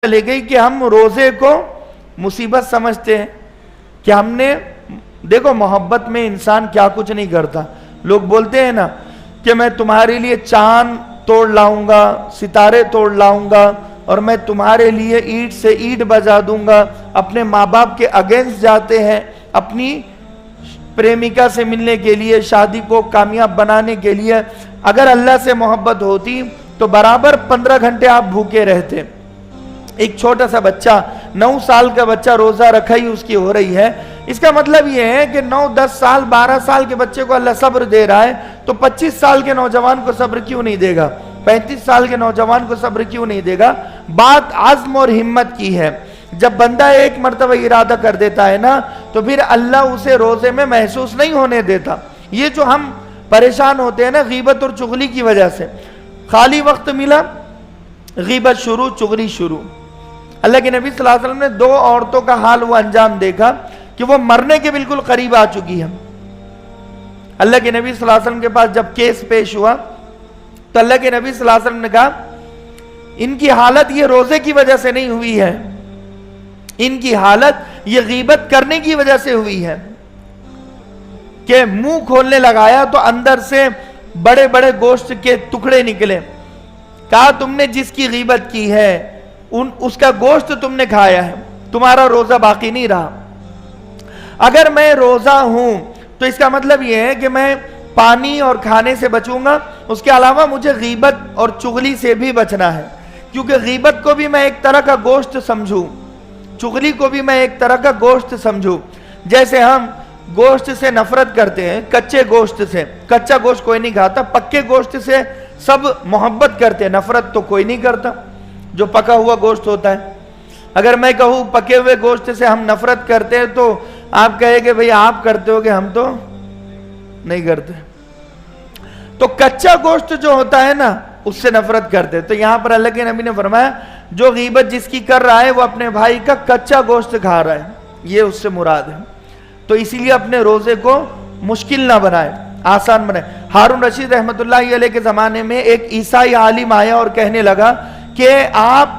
چلے گئی کہ ہم روزے کو مصیبت سمجھتے ہیں کہ ہم نے دیکھو محبت میں انسان کیا کچھ نہیں کرتا. لوگ بولتے ہیں نا کہ میں تمہارے لیے چاند توڑ لاؤں گا, ستارے توڑ لاؤں گا, اور میں تمہارے لیے اینٹ سے اینٹ بجا دوں گا. اپنے ماں باپ کے اگینسٹ جاتے ہیں اپنی پریمکا سے ملنے کے لیے, شادی کو کامیاب بنانے کے لیے. اگر اللہ سے محبت ہوتی تو برابر 15 گھنٹے آپ بھوکے رہتے. ایک چھوٹا سا بچہ 9 سال کا بچہ روزہ رکھا ہی اس کی ہو رہی ہے. اس کا مطلب یہ ہے کہ 9, 10 سال, 12 سال کے بچے کو اللہ صبر دے رہا ہے تو 25 سال کے نوجوان کو صبر کیوں نہیں دے گا؟ 35 سال کے نوجوان کو صبر کیوں نہیں دے گا؟ بات عزم اور ہمت کی ہے. جب بندہ ایک مرتبہ ارادہ کر دیتا ہے نا تو پھر اللہ اسے روزے میں محسوس نہیں ہونے دیتا. یہ جو ہم پریشان ہوتے ہیں نا غیبت اور چغلی کی وجہ سے, خالی وقت ملا غیبت شروع, چغلی شروع. اللہ کے نبی صلی اللہ علیہ وسلم نے 2 عورتوں کا حال وہ انجام دیکھا کہ وہ مرنے کے بالکل قریب آ چکی ہیں. اللہ کے نبی صلی اللہ علیہ وسلم کے پاس جب کیس پیش ہوا تو اللہ کے نبی صلی اللہ علیہ وسلم نے کہا ان کی حالت یہ روزے کی وجہ سے نہیں ہوئی ہے, ان کی حالت یہ غیبت کرنے کی وجہ سے ہوئی ہے. کہ منہ کھولنے لگایا تو اندر سے بڑے بڑے گوشت کے ٹکڑے نکلے. کہا تم نے جس کی غیبت کی ہے اس کا گوشت تم نے کھایا ہے, تمہارا روزہ باقی نہیں رہا. اگر میں روزہ ہوں تو اس کا مطلب یہ ہے کہ میں پانی اور کھانے سے بچوں گا, اس کے علاوہ مجھے غیبت اور چغلی سے بھی بچنا ہے. کیونکہ غیبت کو بھی میں ایک طرح کا گوشت سمجھوں, چغلی کو بھی میں ایک طرح کا گوشت سمجھوں. جیسے ہم گوشت سے نفرت کرتے ہیں, کچے گوشت سے. کچا گوشت کوئی نہیں کھاتا, پکے گوشت سے سب محبت کرتے ہیں, نفرت تو کوئی نہیں کرتا جو پکا ہوا گوشت ہوتا ہے. اگر میں کہوں پکے ہوئے گوشت سے ہم نفرت کرتے ہیں تو آپ کہے کہ بھئی آپ کرتے ہو کہ ہم تو نہیں کرتے. تو کچا گوشت جو ہوتا ہے نا اس سے نفرت کرتے. تو یہاں پر اللہ کے نبی نے فرمایا جو غیبت جس کی کر رہا ہے وہ اپنے بھائی کا کچا گوشت کھا رہا ہے, یہ اس سے مراد ہے. تو اسی لیے اپنے روزے کو مشکل نہ بنائے, آسان بنائے. ہارون رشید رحمت اللہ علیہ کے زمانے میں ایک عیسائی عالم آیا اور کہنے لگا کہ آپ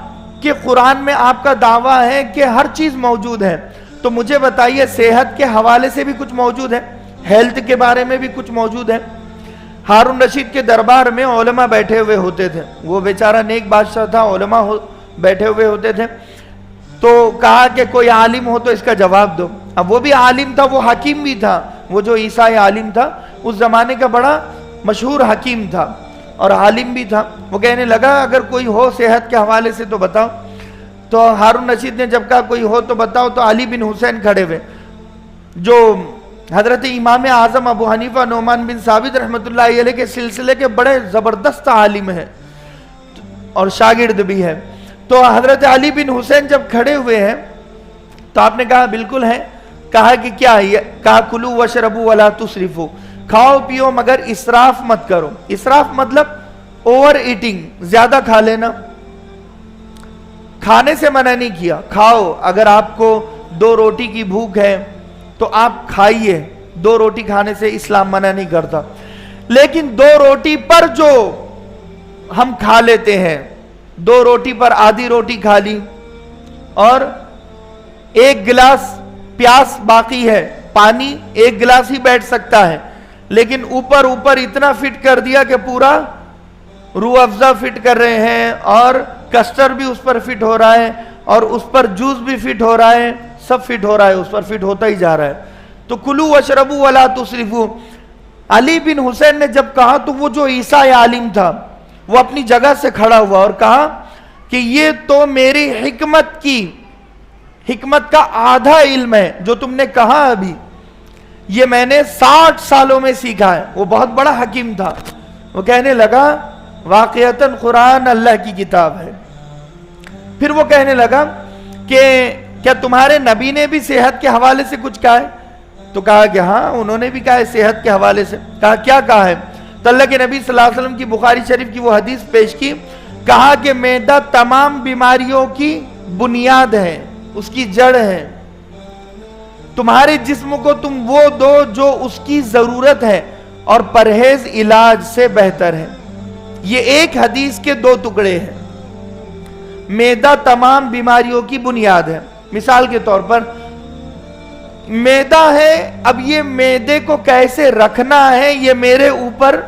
کے قرآن میں آپ کا دعویٰ ہے کہ ہر چیز موجود ہے, تو مجھے بتائیے صحت کے حوالے سے بھی کچھ موجود ہے, ہیلتھ کے بارے میں بھی کچھ موجود ہے. ہارون رشید کے دربار میں علماء بیٹھے ہوئے ہوتے تھے, وہ بیچارہ نیک بادشاہ تھا, علماء بیٹھے ہوئے ہوتے تھے. تو کہا کہ کوئی عالم ہو تو اس کا جواب دو. اب وہ بھی عالم تھا, وہ حکیم بھی تھا. وہ جو عیسائی عالم تھا اس زمانے کا بڑا مشہور حکیم تھا اور عالم بھی تھا. وہ کہنے لگا اگر کوئی ہو صحت کے حوالے سے تو بتاؤ. تو ہارون رشید نے جب کہا کوئی ہو تو بتاؤ, تو علی بن حسین کھڑے ہوئے جو حضرت امام اعظم ابو حنیفہ نعمان بن ثابت رحمت اللہ علیہ کے سلسلے کے بڑے زبردست عالم ہیں اور شاگرد بھی ہے. تو حضرت علی بن حسین جب کھڑے ہوئے ہیں تو آپ نے کہا بالکل ہے. کہا کہ کیا ہے؟ کہا کلو وشربو ولا تسرفو, کھاؤ پیو مگر اسراف مت کرو. اسراف مطلب اوور ایٹنگ, زیادہ کھا لینا. کھانے سے منع نہیں کیا, کھاؤ. اگر آپ کو 2 روٹی کی بھوک ہے تو آپ کھائیے, 2 روٹی کھانے سے اسلام منع نہیں کرتا. لیکن 2 روٹی پر جو ہم کھا لیتے ہیں, 2 روٹی پر آدھی روٹی کھا لی اور 1 گلاس پیاس باقی ہے, پانی 1 گلاس ہی بیٹھ سکتا ہے, لیکن اوپر اتنا فٹ کر دیا کہ پورا روح افزا فٹ کر رہے ہیں اور کسٹر بھی اس پر فٹ ہو رہا ہے اور اس پر جوس بھی فٹ ہو رہا ہے, سب فٹ ہو رہا ہے, اس پر فٹ ہوتا ہی جا رہا ہے. تو کلو وشربو ولا تسرفو. علی بن حسین نے جب کہا تو وہ جو عیسائی عالم تھا وہ اپنی جگہ سے کھڑا ہوا اور کہا کہ یہ تو میری حکمت کا آدھا علم ہے جو تم نے کہا ابھی, یہ میں نے 60 سالوں میں سیکھا ہے. وہ بہت بڑا حکیم تھا. وہ کہنے لگا واقعتاً قرآن اللہ کی کتاب ہے. پھر وہ کہنے لگا کہ کیا تمہارے نبی نے بھی صحت کے حوالے سے کچھ کہا ہے؟ تو کہا کہ ہاں انہوں نے بھی کہا ہے صحت کے حوالے سے. کہا کیا کہا ہے؟ تو اللہ کے نبی صلی اللہ علیہ وسلم کی بخاری شریف کی وہ حدیث پیش کی. کہا کہ معدہ تمام بیماریوں کی بنیاد ہے, اس کی جڑ ہے. تمہارے جسم کو تم وہ دو جو اس کی ضرورت ہے اور پرہیز علاج سے بہتر ہے. یہ ایک حدیث کے 2 ٹکڑے ہیں. میدا تمام بیماریوں کی بنیاد ہے. مثال کے طور پر میدا ہے, اب یہ میدے کو کیسے رکھنا ہے یہ میرے اوپر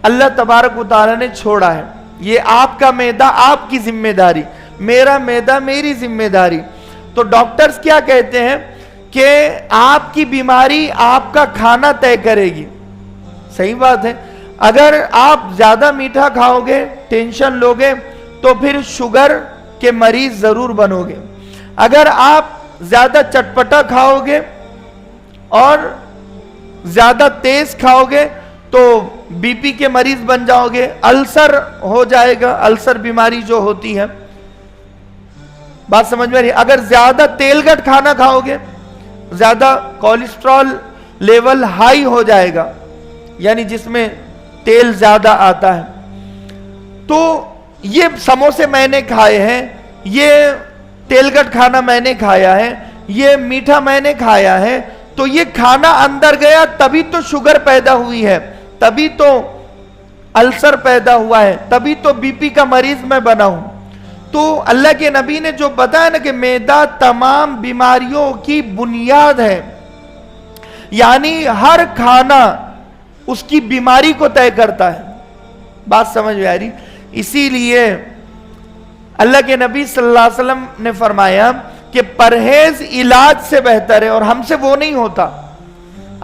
اللہ تبارک و تعالیٰ نے چھوڑا ہے. یہ آپ کا میدا آپ کی ذمہ داری, میرا میدا میری ذمہ داری. تو ڈاکٹرز کیا کہتے ہیں کہ آپ کی بیماری آپ کا کھانا طے کرے گی. صحیح بات ہے. اگر آپ زیادہ میٹھا کھاؤ گے, ٹینشن لوگے, تو پھر شوگر کے مریض ضرور بنو گے. اگر آپ زیادہ چٹپٹا کھاؤ گے اور زیادہ تیز کھاؤ گے تو بی پی کے مریض بن جاؤ گے, السر ہو جائے گا, السر بیماری جو ہوتی ہے. بات سمجھ میں رہی. اگر زیادہ تیل گٹ کھانا کھاؤ گے, زیادہ کولیسٹرول لیول ہائی ہو جائے گا, یعنی جس میں تیل زیادہ آتا ہے. تو یہ سموسے میں نے کھائے ہیں, یہ تیل گٹ کھانا میں نے کھایا ہے, یہ میٹھا میں نے کھایا ہے, تو یہ کھانا اندر گیا تبھی تو شوگر پیدا ہوئی ہے, تبھی تو السر پیدا ہوا ہے, تبھی تو بی پی کا مریض میں بنا ہوں. تو اللہ کے نبی نے جو بتایا نا کہ میدا تمام بیماریوں کی بنیاد ہے, یعنی ہر کھانا اس کی بیماری کو طے کرتا ہے. بات سمجھ میں آ رہی. اسی لیے اللہ کے نبی صلی اللہ علیہ وسلم نے فرمایا کہ پرہیز علاج سے بہتر ہے, اور ہم سے وہ نہیں ہوتا.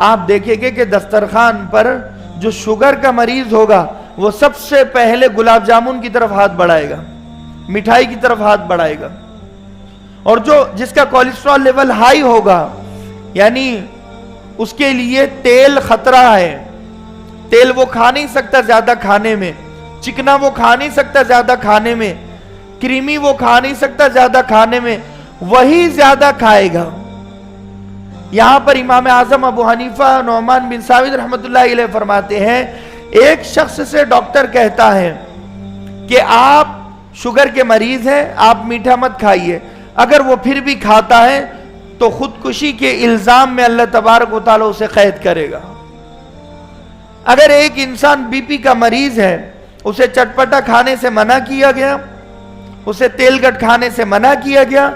آپ دیکھیں گے کہ دسترخوان پر جو شوگر کا مریض ہوگا وہ سب سے پہلے گلاب جامن کی طرف ہاتھ بڑھائے گا, مٹھائی کی طرف ہاتھ بڑھائے گا. اور جس کا کولیسٹرول لیول ہائی ہوگا, یعنی اس کے لیے تیل خطرہ ہے, تیل وہ کھا نہیں سکتا زیادہ کھانے میں, چکنا وہ کھا نہیں سکتا زیادہ کھانے میں, کریمی وہ کھا نہیں سکتا زیادہ کھانے میں, وہی زیادہ کھائے گا. یہاں پر امام اعظم ابو حنیفہ نعمان بن ثابت رحمۃ اللہ علیہ فرماتے ہیں, ایک شخص سے ڈاکٹر کہتا ہے کہ آپ شوگر کے مریض ہیں, آپ میٹھا مت کھائیے. اگر وہ پھر بھی کھاتا ہے تو خودکشی کے الزام میں اللہ تبارک و تعالیٰ اسے قید کرے گا. اگر ایک انسان بی پی کا مریض ہے, اسے چٹپٹا کھانے سے منع کیا گیا, اسے تیل گٹ کھانے سے منع کیا گیا,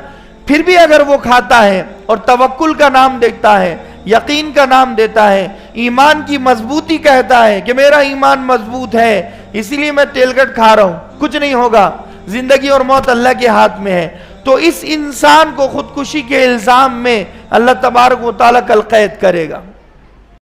پھر بھی اگر وہ کھاتا ہے اور توکل کا نام دیتا ہے, یقین کا نام دیتا ہے, ایمان کی مضبوطی کہتا ہے کہ میرا ایمان مضبوط ہے اسی لیے میں تیل گٹ کھا رہا ہوں, کچھ نہیں ہوگا, زندگی اور موت اللہ کے ہاتھ میں ہے, تو اس انسان کو خودکشی کے الزام میں اللہ تبارک و تعالیٰ کل قید کرے گا.